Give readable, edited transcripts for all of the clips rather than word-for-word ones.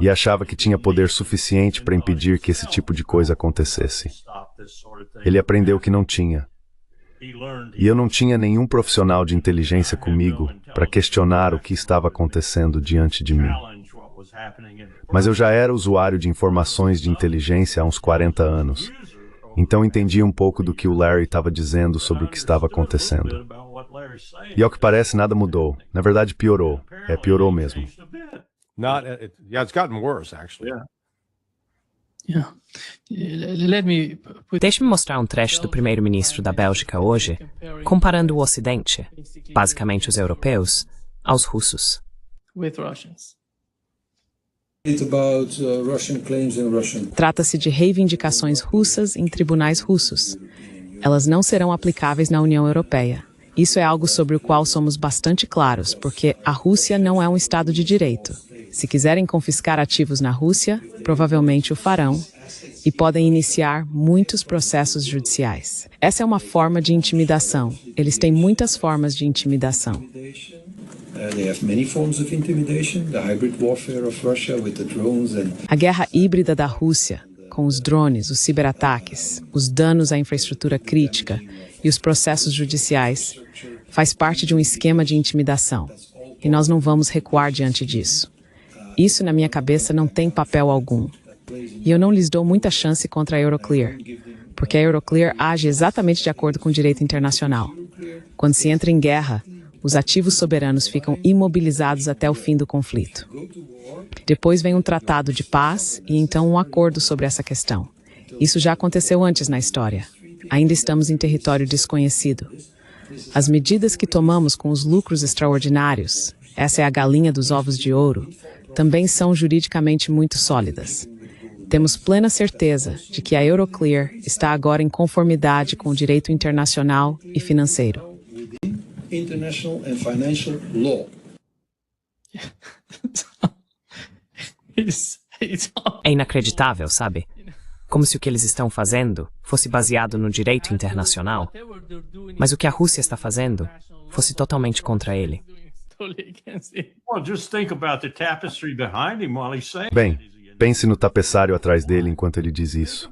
e achava que tinha poder suficiente para impedir que esse tipo de coisa acontecesse. Ele aprendeu que não tinha. E eu não tinha nenhum profissional de inteligência comigo para questionar o que estava acontecendo diante de mim. Mas eu já era usuário de informações de inteligência há uns 40 anos, então entendi um pouco do que o Larry estava dizendo sobre o que estava acontecendo. E ao que parece, nada mudou. Na verdade, piorou. Piorou mesmo. It's gotten worse, actually. Deixe-me mostrar um trecho do primeiro-ministro da Bélgica hoje, comparando o Ocidente, basicamente os europeus, aos russos. Trata-se de reivindicações russas em tribunais russos. Elas não serão aplicáveis na União Europeia. Isso é algo sobre o qual somos bastante claros, porque a Rússia não é um Estado de direito. Se quiserem confiscar ativos na Rússia, provavelmente o farão, e podem iniciar muitos processos judiciais. Essa é uma forma de intimidação. Eles têm muitas formas de intimidação. A guerra híbrida da Rússia, com os drones, os ciberataques, os danos à infraestrutura crítica e os processos judiciais, faz parte de um esquema de intimidação. E nós não vamos recuar diante disso. Isso, na minha cabeça, não tem papel algum. E eu não lhes dou muita chance contra a Euroclear, porque a Euroclear age exatamente de acordo com o direito internacional. Quando se entra em guerra, os ativos soberanos ficam imobilizados até o fim do conflito. Depois vem um tratado de paz e então um acordo sobre essa questão. Isso já aconteceu antes na história. Ainda estamos em território desconhecido. As medidas que tomamos com os lucros extraordinários, essa é a galinha dos ovos de ouro, também são juridicamente muito sólidas. Temos plena certeza de que a Euroclear está agora em conformidade com o direito internacional e financeiro. É inacreditável, sabe? Como se o que eles estão fazendo fosse baseado no direito internacional, mas o que a Rússia está fazendo fosse totalmente contra ele. Bem, pense no tapeçário atrás dele enquanto ele diz isso.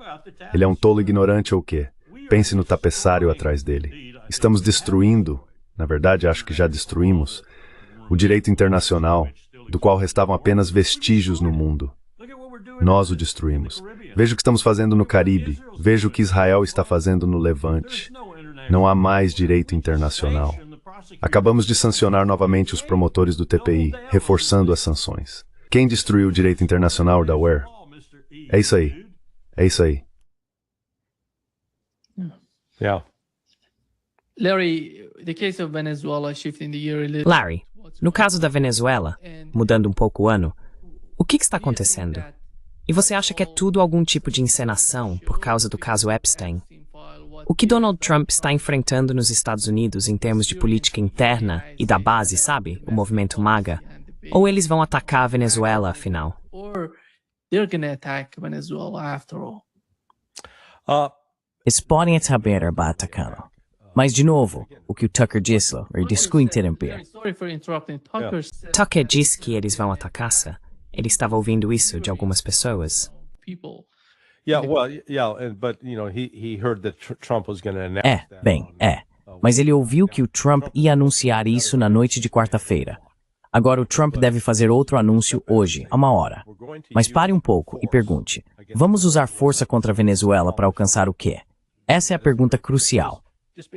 Ele é um tolo ignorante ou o quê? Pense no tapeçário atrás dele. Estamos destruindo, na verdade acho que já destruímos, o direito internacional, do qual restavam apenas vestígios no mundo. Nós o destruímos. Veja o que estamos fazendo no Caribe. Veja o que Israel está fazendo no Levante. Não há mais direito internacional. Acabamos de sancionar novamente os promotores do TPI, reforçando as sanções. Quem destruiu o direito internacional da UE? É isso aí. É isso aí. Larry, no caso da Venezuela, mudando um pouco o ano, o que está acontecendo? E você acha que é tudo algum tipo de encenação por causa do caso Epstein? O que Donald Trump está enfrentando nos Estados Unidos em termos de política interna e da base, sabe? O movimento MAGA? Ou eles vão atacar a Venezuela, afinal? Eles podem saber para atacá-lo. Mas, de novo, o que o Tucker disse, desculpe interromper. Tucker disse que eles vão atacar-se. Ele estava ouvindo isso de algumas pessoas. Mas ele ouviu que o Trump ia anunciar isso na noite de quarta-feira. Agora o Trump deve fazer outro anúncio hoje, a 1h. Mas pare um pouco e pergunte, vamos usar força contra a Venezuela para alcançar o quê? Essa é a pergunta crucial.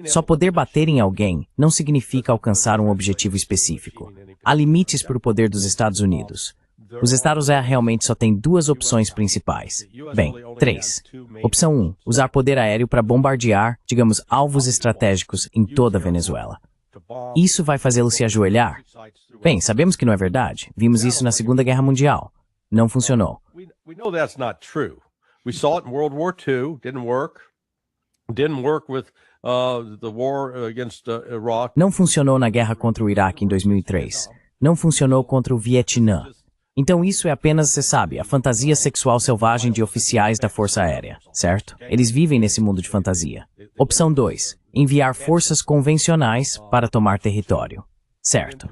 Só poder bater em alguém não significa alcançar um objetivo específico. Há limites para o poder dos Estados Unidos. Os Estados realmente só têm duas opções principais. Bem, 3. Opção 1, usar poder aéreo para bombardear, digamos, alvos estratégicos em toda a Venezuela. Isso vai fazê-lo se ajoelhar? Bem, sabemos que não é verdade. Vimos isso na Segunda Guerra Mundial. Não funcionou. Não funcionou na guerra contra o Iraque em 2003. Não funcionou contra o Vietnã. Então isso é apenas, você sabe, a fantasia sexual selvagem de oficiais da Força Aérea, certo? Eles vivem nesse mundo de fantasia. Opção 2. Enviar forças convencionais para tomar território. Certo.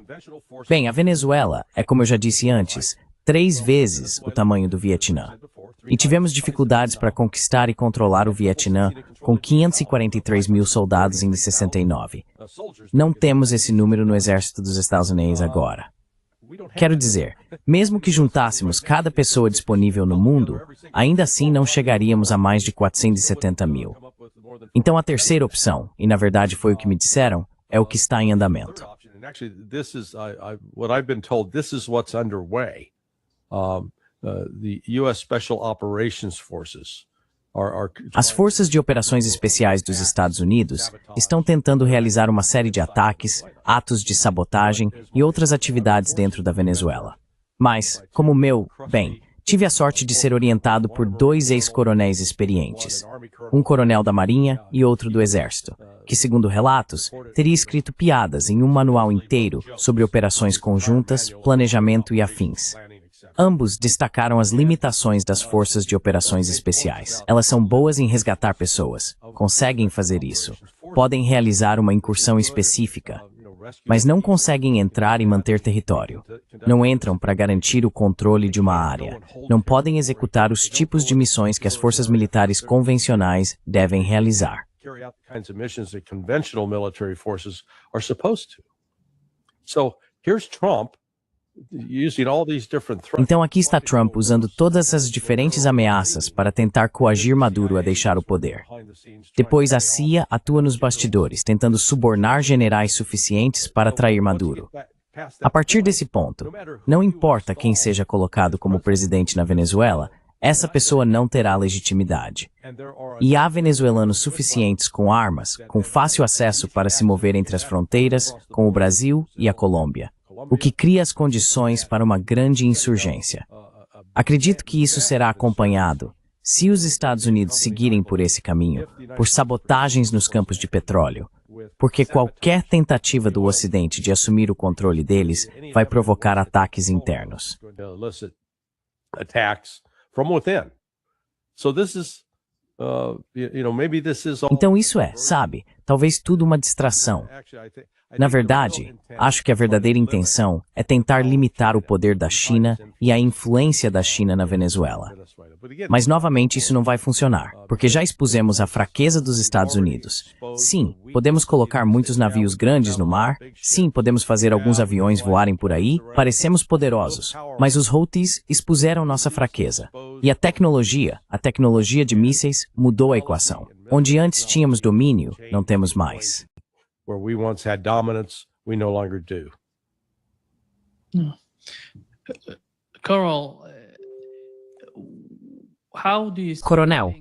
Bem, a Venezuela é, como eu já disse antes, 3 vezes o tamanho do Vietnã. E tivemos dificuldades para conquistar e controlar o Vietnã com 543 mil soldados em 69. Não temos esse número no exército dos Estados Unidos agora. Quero dizer, mesmo que juntássemos cada pessoa disponível no mundo, ainda assim não chegaríamos a mais de 470 mil. Então a terceira opção, e na verdade foi o que me disseram, é o que está em andamento. As Forças de Operações Especiais dos Estados Unidos estão tentando realizar uma série de ataques, atos de sabotagem e outras atividades dentro da Venezuela. Mas, tive a sorte de ser orientado por 2 ex-coronéis experientes, um coronel da Marinha e outro do Exército, que, segundo relatos, teria escrito piadas em um manual inteiro sobre operações conjuntas, planejamento e afins. Ambos destacaram as limitações das forças de operações especiais. Elas são boas em resgatar pessoas, conseguem fazer isso, podem realizar uma incursão específica, mas não conseguem entrar e manter território. Não entram para garantir o controle de uma área. Não podem executar os tipos de missões que as forças militares convencionais devem realizar. Então aqui está Trump usando todas essas diferentes ameaças para tentar coagir Maduro a deixar o poder. Depois a CIA atua nos bastidores, tentando subornar generais suficientes para atrair Maduro. A partir desse ponto, não importa quem seja colocado como presidente na Venezuela, essa pessoa não terá legitimidade. E há venezuelanos suficientes com armas, com fácil acesso para se mover entre as fronteiras, com o Brasil e a Colômbia, o que cria as condições para uma grande insurgência. Acredito que isso será acompanhado, se os Estados Unidos seguirem por esse caminho, por sabotagens nos campos de petróleo, porque qualquer tentativa do Ocidente de assumir o controle deles vai provocar ataques internos. Então isso é, talvez tudo uma distração. Na verdade, acho que a verdadeira intenção é tentar limitar o poder da China e a influência da China na Venezuela. Mas, novamente, isso não vai funcionar, porque já expusemos a fraqueza dos Estados Unidos. Sim, podemos colocar muitos navios grandes no mar, sim, podemos fazer alguns aviões voarem por aí, parecemos poderosos, mas os Houthis expuseram nossa fraqueza. E a tecnologia de mísseis mudou a equação. Onde antes tínhamos domínio, não temos mais. Where we once had dominance, we no longer do. Coronel,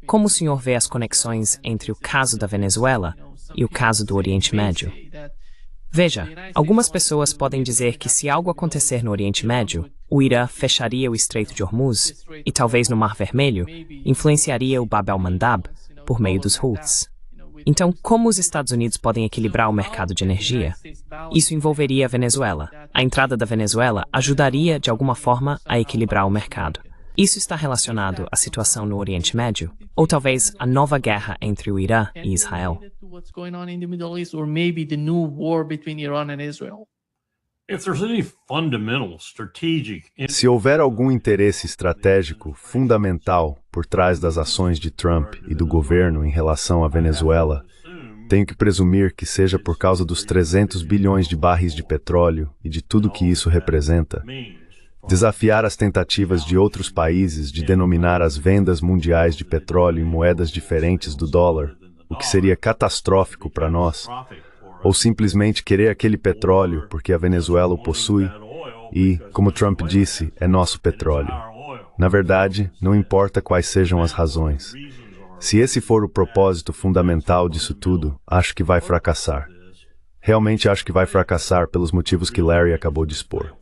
como o senhor vê as conexões entre o caso da Venezuela e o caso do Oriente Médio? Veja, algumas pessoas podem dizer que se algo acontecer no Oriente Médio, o Irã fecharia o Estreito de Hormuz e talvez no Mar Vermelho influenciaria o Bab el-Mandab por meio dos Houthis. Então, como os Estados Unidos podem equilibrar o mercado de energia? Isso envolveria a Venezuela. A entrada da Venezuela ajudaria, de alguma forma, a equilibrar o mercado. Isso está relacionado à situação no Oriente Médio? Ou talvez a nova guerra entre o Irã e Israel? Se houver algum interesse estratégico fundamental por trás das ações de Trump e do governo em relação à Venezuela, tenho que presumir que seja por causa dos 300 bilhões de barris de petróleo e de tudo que isso representa. Desafiar as tentativas de outros países de denominar as vendas mundiais de petróleo em moedas diferentes do dólar, o que seria catastrófico para nós, ou simplesmente querer aquele petróleo porque a Venezuela o possui e, como Trump disse, é nosso petróleo. Na verdade, não importa quais sejam as razões. Se esse for o propósito fundamental disso tudo, acho que vai fracassar. Realmente acho que vai fracassar pelos motivos que Larry acabou de expor.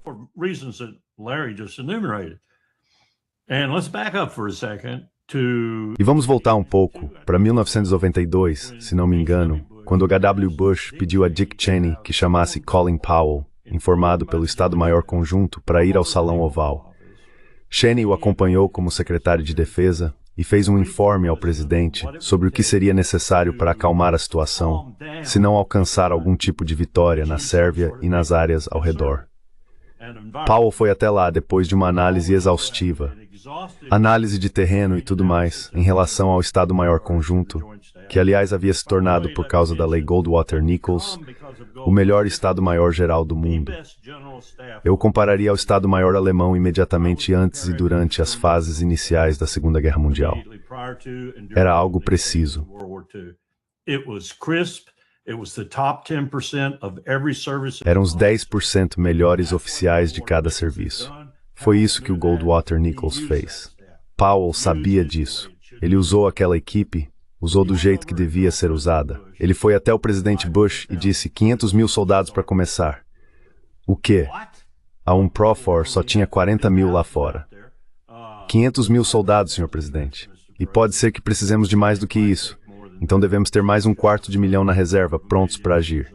E vamos voltar um pouco para 1992, se não me engano, quando H.W. Bush pediu a Dick Cheney que chamasse Colin Powell, informado pelo Estado-Maior Conjunto, para ir ao Salão Oval. Cheney o acompanhou como secretário de Defesa e fez um informe ao presidente sobre o que seria necessário para acalmar a situação, se não alcançar algum tipo de vitória na Sérvia e nas áreas ao redor. Powell foi até lá depois de uma análise exaustiva, análise de terreno e tudo mais, em relação ao Estado-Maior Conjunto, que aliás havia se tornado, por causa da lei Goldwater-Nichols, o melhor Estado-Maior geral do mundo. Eu compararia ao Estado-Maior alemão imediatamente antes e durante as fases iniciais da Segunda Guerra Mundial. Era algo preciso. Eram os 10% melhores oficiais de cada serviço. Foi isso que o Goldwater-Nichols fez. Powell sabia disso. Ele usou aquela equipe, usou do jeito que devia ser usada. Ele foi até o presidente Bush e disse 500 mil soldados para começar. O quê? A UNPROFOR só tinha 40 mil lá fora. 500 mil soldados, senhor presidente. E pode ser que precisemos de mais do que isso. Então devemos ter mais 250.000 na reserva, prontos para agir.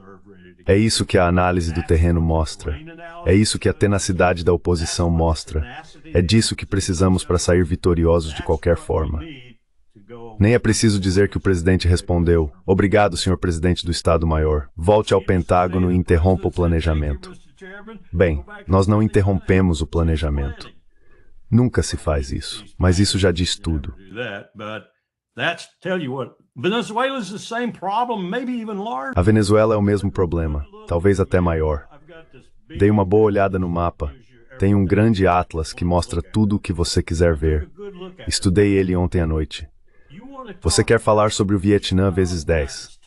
É isso que a análise do terreno mostra. É isso que a tenacidade da oposição mostra. É disso que precisamos para sair vitoriosos de qualquer forma. Nem é preciso dizer que o presidente respondeu: "Obrigado, senhor presidente do Estado-Maior. Volte ao Pentágono e interrompa o planejamento." Bem, nós não interrompemos o planejamento. Nunca se faz isso, mas isso já diz tudo. A Venezuela é o mesmo problema, talvez até maior. Dei uma boa olhada no mapa. Tem um grande atlas que mostra tudo o que você quiser ver. Estudei ele ontem à noite. Você quer falar sobre o Vietnã vezes 10.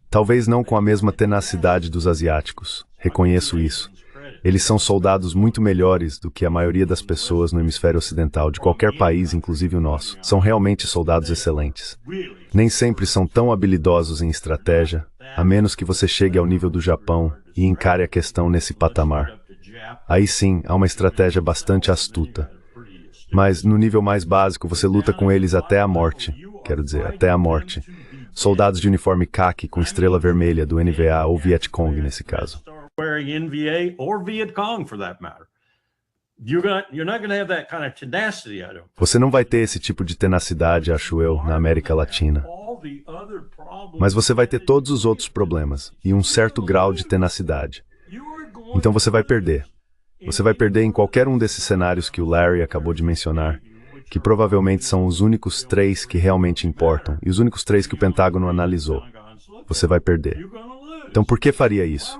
Talvez não com a mesma tenacidade dos asiáticos. Reconheço isso. Eles são soldados muito melhores do que a maioria das pessoas no hemisfério ocidental, de qualquer país, inclusive o nosso. São realmente soldados excelentes. Nem sempre são tão habilidosos em estratégia, a menos que você chegue ao nível do Japão e encare a questão nesse patamar. Aí sim, há uma estratégia bastante astuta. Mas, no nível mais básico, você luta com eles até a morte. Quero dizer, até a morte. Soldados de uniforme caqui com estrela vermelha do NVA ou Vietcong, nesse caso. Você não vai ter esse tipo de tenacidade, acho eu, na América Latina. Mas você vai ter todos os outros problemas e um certo grau de tenacidade. Então você vai perder. Você vai perder em qualquer um desses cenários que o Larry acabou de mencionar, que provavelmente são os únicos 3 que realmente importam e os únicos 3 que o Pentágono analisou. Você vai perder. Então por que faria isso?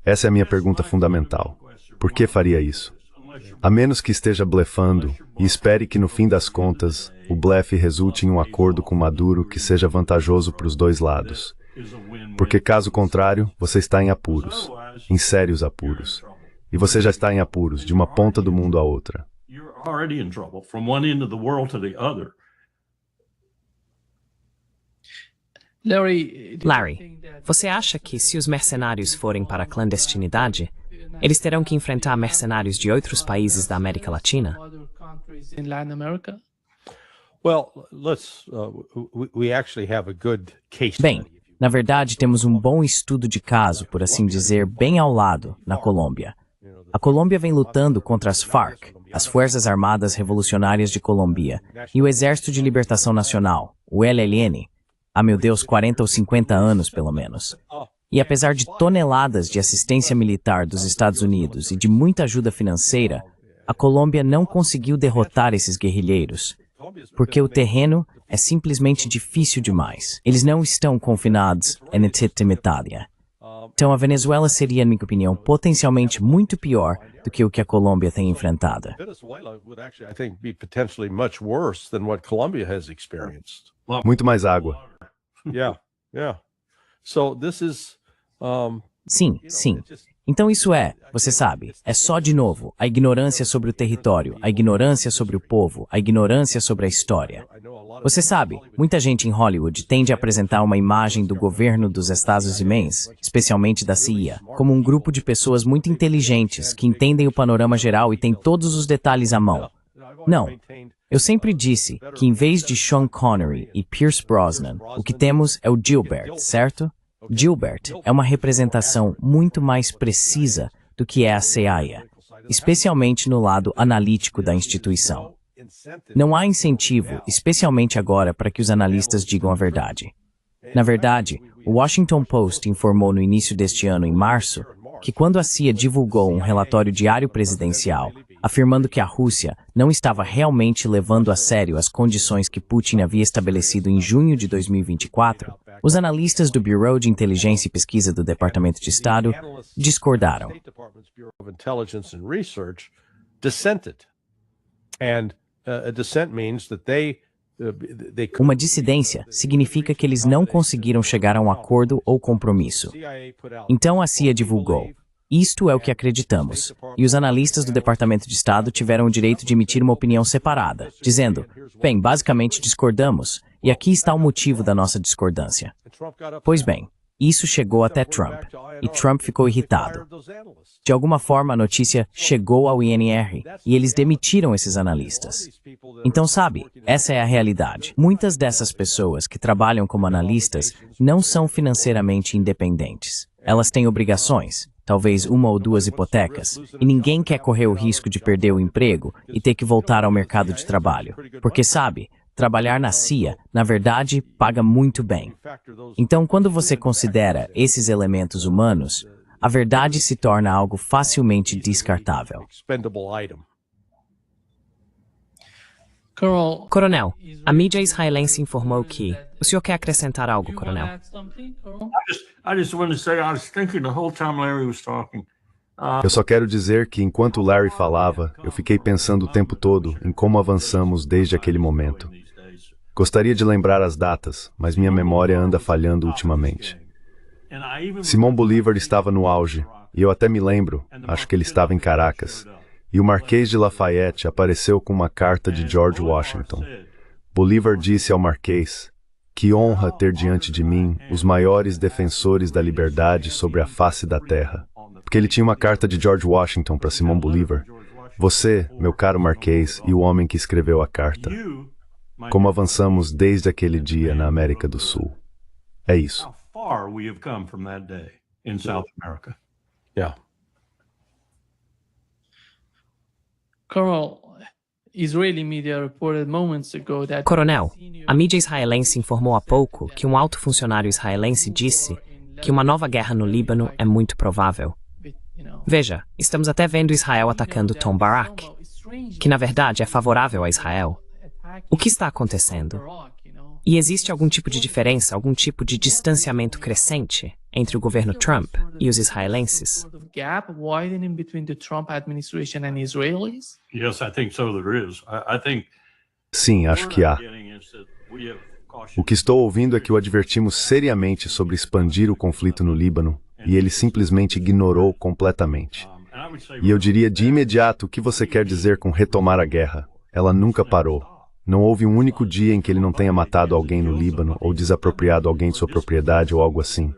Essa é a minha pergunta fundamental. Por que faria isso? A menos que esteja blefando e espere que no fim das contas o blefe resulte em um acordo com Maduro que seja vantajoso para os dois lados. Porque caso contrário, você está em apuros, em sérios apuros. E você já está em apuros, de uma ponta do mundo à outra. Larry, você acha que se os mercenários forem para a clandestinidade, eles terão que enfrentar mercenários de outros países da América Latina? Bem, na verdade, temos um bom estudo de caso, por assim dizer, bem ao lado, na Colômbia. A Colômbia vem lutando contra as FARC, as Forças Armadas Revolucionárias de Colômbia, e o Exército de Libertação Nacional, o ELN, há, meu Deus, 40 ou 50 anos, pelo menos. E apesar de toneladas de assistência militar dos Estados Unidos e de muita ajuda financeira, a Colômbia não conseguiu derrotar esses guerrilheiros, porque o terreno é simplesmente difícil demais. Eles não estão confinados em Itália. Então a Venezuela seria, na minha opinião, potencialmente muito pior do que o que a Colômbia tem enfrentado. Muito mais água. Sim, sim. Então isso você sabe, é só de novo, a ignorância sobre o território, a ignorância sobre o povo, a ignorância sobre a história. Você sabe, muita gente em Hollywood tende a apresentar uma imagem do governo dos Estados Unidos, especialmente da CIA, como um grupo de pessoas muito inteligentes que entendem o panorama geral e têm todos os detalhes à mão. Não. Eu sempre disse que em vez de Sean Connery e Pierce Brosnan, o que temos é o Gilbert, certo? Gilbert é uma representação muito mais precisa do que é a CIA, especialmente no lado analítico da instituição. Não há incentivo, especialmente agora, para que os analistas digam a verdade. Na verdade, o Washington Post informou no início deste ano, em março, que quando a CIA divulgou um relatório diário presidencial, afirmando que a Rússia não estava realmente levando a sério as condições que Putin havia estabelecido em junho de 2024, os analistas do Bureau de Inteligência e Pesquisa do Departamento de Estado discordaram. Uma dissidência significa que eles não conseguiram chegar a um acordo ou compromisso. Então a CIA divulgou: isto é o que acreditamos. E os analistas do Departamento de Estado tiveram o direito de emitir uma opinião separada, dizendo: bem, basicamente discordamos, e aqui está o motivo da nossa discordância. Pois bem, isso chegou até Trump, e Trump ficou irritado. De alguma forma, a notícia chegou ao INR, e eles demitiram esses analistas. Então, sabe, essa é a realidade. Muitas dessas pessoas que trabalham como analistas não são financeiramente independentes. Elas têm obrigações, talvez uma ou duas hipotecas, e ninguém quer correr o risco de perder o emprego e ter que voltar ao mercado de trabalho. Porque, sabe, trabalhar na CIA, na verdade, paga muito bem. Então, quando você considera esses elementos humanos, a verdade se torna algo facilmente descartável. Coronel, a mídia israelense informou que... O senhor quer acrescentar algo, coronel? Eu só quero dizer que enquanto Larry falava, eu fiquei pensando o tempo todo em como avançamos desde aquele momento. Gostaria de lembrar as datas, mas minha memória anda falhando ultimamente. Simão Bolívar estava no auge, e eu até me lembro, acho que ele estava em Caracas, e o Marquês de Lafayette apareceu com uma carta de George Washington. Bolívar disse ao Marquês: que honra ter diante de mim os maiores defensores da liberdade sobre a face da terra. Porque ele tinha uma carta de George Washington para Simão Bolívar. Você, meu caro Marquês, e o homem que escreveu a carta. Como avançamos desde aquele dia na América do Sul. É isso. Coronel, a mídia israelense informou há pouco que um alto funcionário israelense disse que uma nova guerra no Líbano é muito provável. Veja, estamos até vendo Israel atacando Tom Barak, que na verdade é favorável a Israel. O que está acontecendo? E existe algum tipo de diferença, algum tipo de distanciamento crescente entre o governo Trump e os israelenses? Sim, acho que há. O que estou ouvindo é que o advertimos seriamente sobre expandir o conflito no Líbano, e ele simplesmente ignorou completamente. E eu diria de imediato: o que você quer dizer com retomar a guerra? Ela nunca parou. Não houve um único dia em que ele não tenha matado alguém no Líbano ou desapropriado alguém de sua propriedade ou algo assim.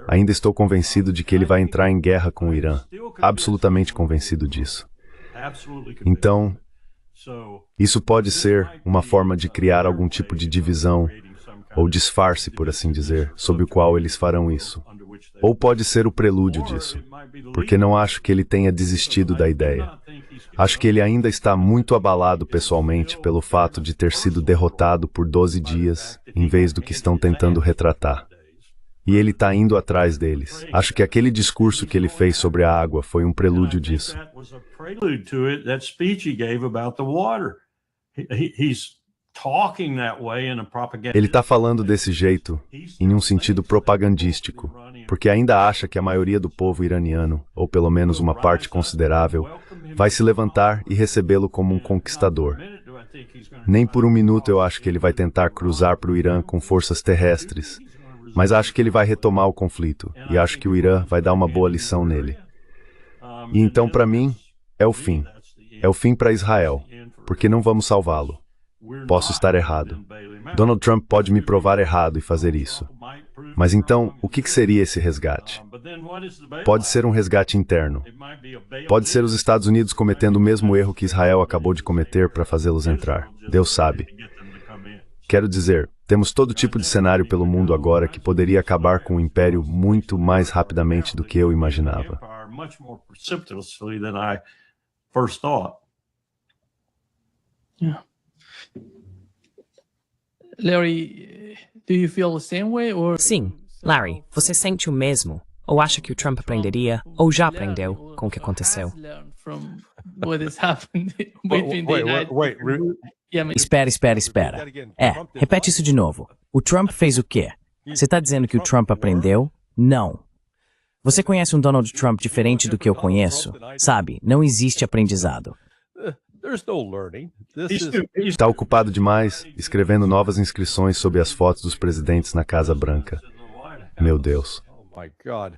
Ainda estou convencido de que ele vai entrar em guerra com o Irã. Absolutamente convencido disso. Então, isso pode ser uma forma de criar algum tipo de divisão ou disfarce, por assim dizer, sob o qual eles farão isso. Ou pode ser o prelúdio disso, porque não acho que ele tenha desistido da ideia. Acho que ele ainda está muito abalado pessoalmente pelo fato de ter sido derrotado por 12 dias, em vez do que estão tentando retratar. E ele está indo atrás deles. Acho que aquele discurso que ele fez sobre a água foi um prelúdio disso. Ele está falando desse jeito, em um sentido propagandístico, porque ainda acha que a maioria do povo iraniano, ou pelo menos uma parte considerável, vai se levantar e recebê-lo como um conquistador. Nem por um minuto eu acho que ele vai tentar cruzar para o Irã com forças terrestres, mas acho que ele vai retomar o conflito, e acho que o Irã vai dar uma boa lição nele. E então, para mim, é o fim. É o fim para Israel, porque não vamos salvá-lo. Posso estar errado. Donald Trump pode me provar errado e fazer isso. Mas então, o que seria esse resgate? Pode ser um resgate interno. Pode ser os Estados Unidos cometendo o mesmo erro que Israel acabou de cometer para fazê-los entrar. Deus sabe. Quero dizer, temos todo tipo de cenário pelo mundo agora que poderia acabar com o império muito mais rapidamente do que eu imaginava. Sim, Larry, você sente o mesmo? Ou acha que o Trump aprenderia, ou já aprendeu, com o que aconteceu? Espera. Repete isso de novo. O Trump fez o quê? Você tá dizendo que o Trump aprendeu? Não. Você conhece um Donald Trump diferente do que eu conheço? Sabe, não existe aprendizado. Está ocupado demais escrevendo novas inscrições sobre as fotos dos presidentes na Casa Branca. Meu Deus. Oh my God.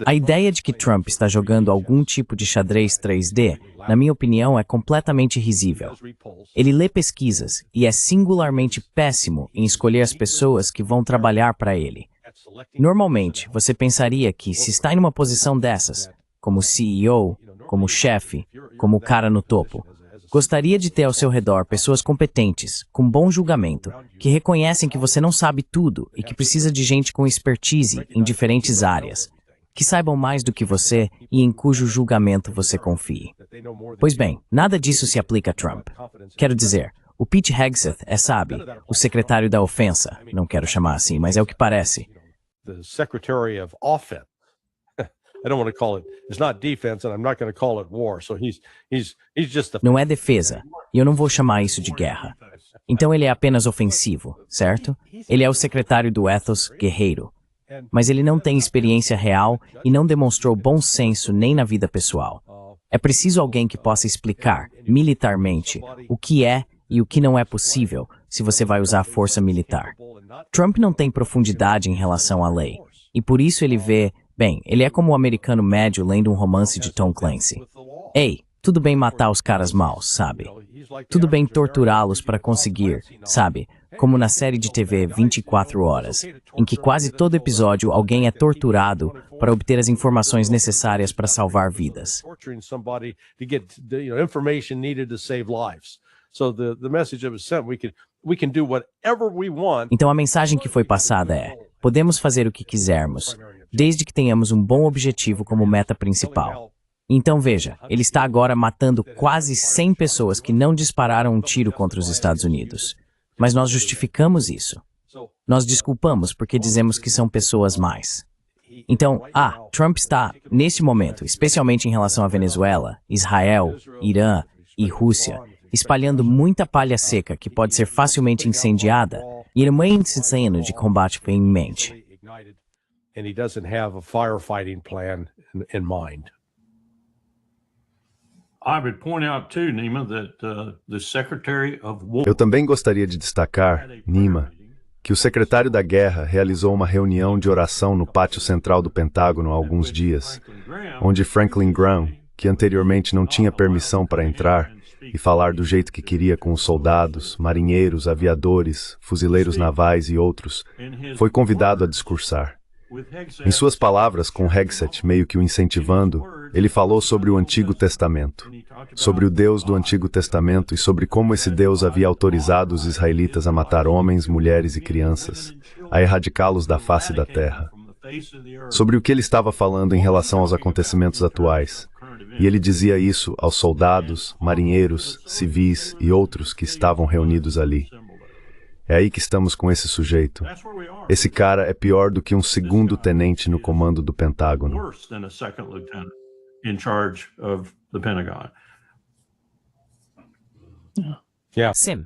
A ideia de que Trump está jogando algum tipo de xadrez 3D, na minha opinião, é completamente risível. Ele lê pesquisas e é singularmente péssimo em escolher as pessoas que vão trabalhar para ele. Normalmente, você pensaria que, se está em uma posição dessas, como CEO, como chefe, como cara no topo, gostaria de ter ao seu redor pessoas competentes, com bom julgamento, que reconhecem que você não sabe tudo e que precisa de gente com expertise em diferentes áreas, que saibam mais do que você e em cujo julgamento você confie. Pois bem, nada disso se aplica a Trump. Quero dizer, o Pete Hegseth é, sabe, o secretário da ofensa, não quero chamar assim, mas é o que parece. The Secretary of Offense. I don't want to call it. It's not defense, and I'm not going to call it war. So he's just the. Não é defesa, e eu não vou chamar isso de guerra. Então ele é apenas ofensivo, certo? Ele é o secretário do ethos guerreiro. Mas ele não tem experiência real e não demonstrou bom senso nem na vida pessoal. É preciso alguém que possa explicar, militarmente, o que é e o que não é possível se você vai usar força militar. Trump não tem profundidade em relação à lei, e por isso ele vê, bem, ele é como o americano médio lendo um romance de Tom Clancy. Ei, tudo bem matar os caras maus, sabe? Tudo bem torturá-los para conseguir, sabe? Como na série de TV 24 Horas, em que quase todo episódio alguém é torturado para obter as informações necessárias para salvar vidas. Então a mensagem que foi passada é: podemos fazer o que quisermos, desde que tenhamos um bom objetivo como meta principal. Então veja, ele está agora matando quase 100 pessoas que não dispararam um tiro contra os Estados Unidos. Mas nós justificamos isso. Nós desculpamos porque dizemos que são pessoas mais. Então, Trump está, neste momento, especialmente em relação à Venezuela, Israel, Irã e Rússia, espalhando muita palha seca que pode ser facilmente incendiada e ele é incensando de combate em mente. And he doesn't have a firefighting plan in mind. Eu também gostaria de destacar, Nima, que o secretário da Guerra realizou uma reunião de oração no pátio central do Pentágono há alguns dias, onde Franklin Graham, que anteriormente não tinha permissão para entrar e falar do jeito que queria com os soldados, marinheiros, aviadores, fuzileiros navais e outros, foi convidado a discursar. Em suas palavras, com Hegseth meio que o incentivando, ele falou sobre o Antigo Testamento, sobre o Deus do Antigo Testamento e sobre como esse Deus havia autorizado os israelitas a matar homens, mulheres e crianças, a erradicá-los da face da terra. Sobre o que ele estava falando em relação aos acontecimentos atuais. E ele dizia isso aos soldados, marinheiros, civis e outros que estavam reunidos ali. É aí que estamos com esse sujeito. Esse cara é pior do que um segundo tenente no comando do Pentágono. Sim,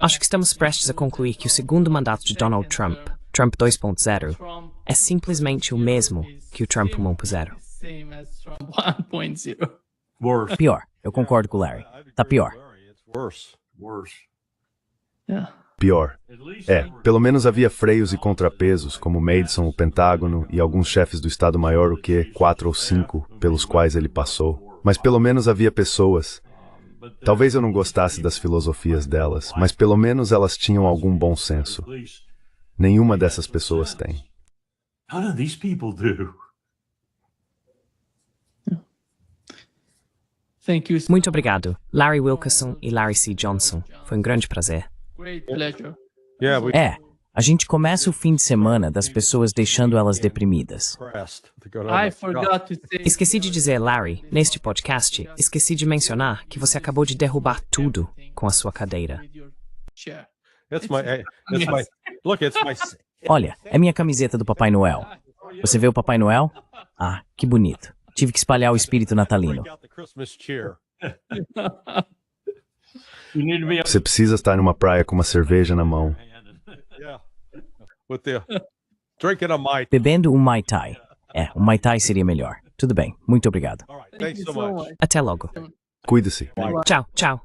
acho que estamos prestes a concluir que o segundo mandato de Donald Trump, Trump 2.0, é simplesmente o mesmo que o Trump 1.0. Pior, eu concordo com o Larry. Tá pior. Pior. Pelo menos havia freios e contrapesos, como Madison, o Pentágono e alguns chefes do Estado-Maior, 4 ou 5, pelos quais ele passou. Mas pelo menos havia pessoas. Talvez eu não gostasse das filosofias delas, mas pelo menos elas tinham algum bom senso. Nenhuma dessas pessoas tem. Muito obrigado, Larry Wilkerson e Larry C. Johnson. Foi um grande prazer. A gente começa o fim de semana das pessoas deixando elas deprimidas. Esqueci de dizer, Larry, neste podcast, esqueci de mencionar que você acabou de derrubar tudo com a sua cadeira. It's my, look, it's my, Olha, é minha camiseta do Papai Noel. Você vê o Papai Noel? Ah, que bonito. Tive que espalhar o espírito natalino. break out the Christmas cheer. Você precisa estar numa praia com uma cerveja na mão. Yeah. With the drinking a mic. Bebendo um Mai Tai. Um Mai Tai seria melhor. Tudo bem, muito obrigado. All right. Thanks so much. Até logo. Cuide-se. Tchau, tchau.